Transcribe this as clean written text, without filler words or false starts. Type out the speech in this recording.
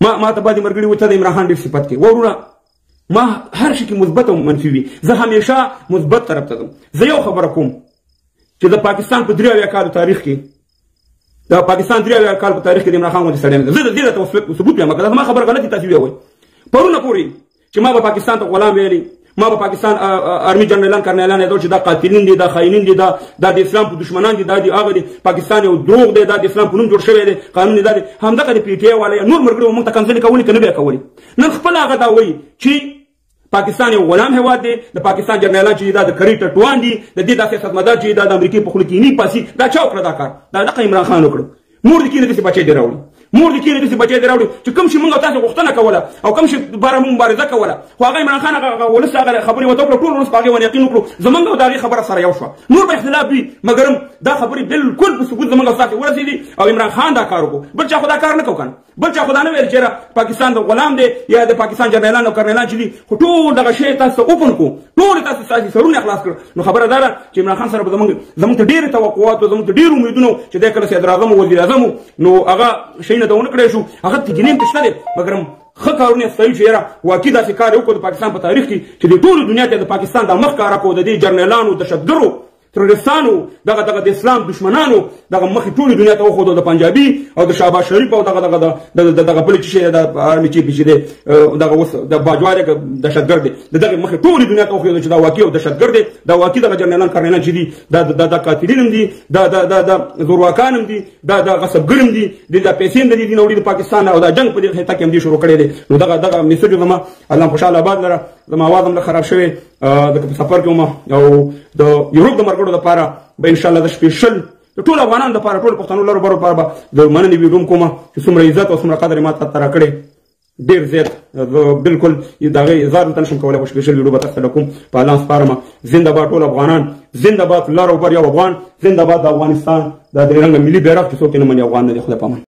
ما ته باندې مرګړي وته د عمران خان ډېر صفت کې ورونه ما هر شي کې مثبت او منفي وي زه همیشه مثبت طرف ته ځم زه یو خبره کوم چې د پاکستان په 83 کال تاریخ کې د پاکستان 83 کال په تاریخ کې د عمران خان ولې سړی نه زه د دې ته ثبوت یم که ما خبره غلطي تاسو وایئ پرونه پورې چې ما به پاکستان ته غلام ویلي ما به پاکستان آرمي جنرالان کرنیلان یادول چې دا قاتلین دي دا خاینین دي دا د اسلام په دشمنان دي دا دي هغه دي پاکستان یو دروغ دی دا د اسلام په نوم جوړ شوی دی قانون دی دا دي همدغه د پی ټی آی والا نور مرګري موږ ته کنځلې کولې که نه به یې کولې نن خپل هغه دا وایي چې پاکستان یو غلام هیواد دی د پاکستان جنرالان چې دا د کری ټټوان دي د دې دا سیاستمدار چې دا د امریکې په خوله کې نه پاسي دا چا وکړه دا کار دا دغه عمران خان وکړه مور دې کې نه داسې بچی دی راوړي مور دې کې نه داسې بچی دی راوړي چې کوم شي موږ تاسو غوښتنه کوله او کوم شي باره موږ مبارزه کوله خو هغه عمران خان هغه ولس هغه خبرې ورته وکړه ټول ولس په هغې باندې یقین وکړو زموږ او د هغې خبره سره یو شوه نور به اختلاف وي مګر دا خبرې بالکل په ثبوت زموږ او ستاسې ورسېدي او عمران خان دا کار وکړو بل چا خو دا کار نه کوو که نه بل چا خو دا نه ویل چې پاکستان د غلام دی یا د پاکستان جنرالان او کرنیلان چې دي خو ټول دغه شی تاسو ته اوپن کړو ټول تاسو ستاسې سرونه خلاص کړل نو خبره دا ده چې عمران خان سره به زموږ ته ډېرې توقعات او زموږ ته ډېر امیدونه چې دی کله صدراعظم او وزیراعظم نو هغه شیونه ته ونه کړی شو هغه تګینیم ته شته دی مګر ښه کارونه یې ستایو چې یاره واقعي داسې کار یې وکړو د پاکستان په تاریخ کې چې د ټولو دنیا ته د پاکستان دا مخ کاره کړو د دې جرنیلانو دهشتګرو تروریستانو دغه د اسلام دشمنانو دغه مخې ټولې دنیا ته وښودو د پنجابي او د شهباز شریف او دغه بل چې شی د آرمي چیف چې دی دغه اوس د باجوار دهشتګرد دی د دغه مخې ټولې دنیا ته وښودو چې دا واقعي او دهشتګرد دی دا واقعي دغه جنرالان کرنیلان چې دي دا قاتلین هم دي دا زورواکان هم دي دا غصبګر هم دي دا پیسې هم د دې نه وړي د پاکستان او دا جنګ په دې خطه کې هم دې شروع کړی دی نو دغه میسج زما الله خوشحاله آباد لره زما اواز هم خراب شوی د سفر کې وم او د یورپ د مرګړو لپاره به ان شاء الله د سپیشل د ټول افغانانو لپاره ټول پښتنو لپاره لپاره به د مننې ویډیو کوم چې څومره عزت او څومره قدر ما ته را کړی ډېر زیات بالکل د هغې اظهار دلته نشم کولی خو سپیشل ویډیو به تاسو ته کوم په الله سپارم زنده باد ټول افغانان زنده باد لر او بر یو افغان زنده باد د افغانستان د درې رنګه ملي بیرغ چې څوک یې نه مني افغان نه دی خدای په امان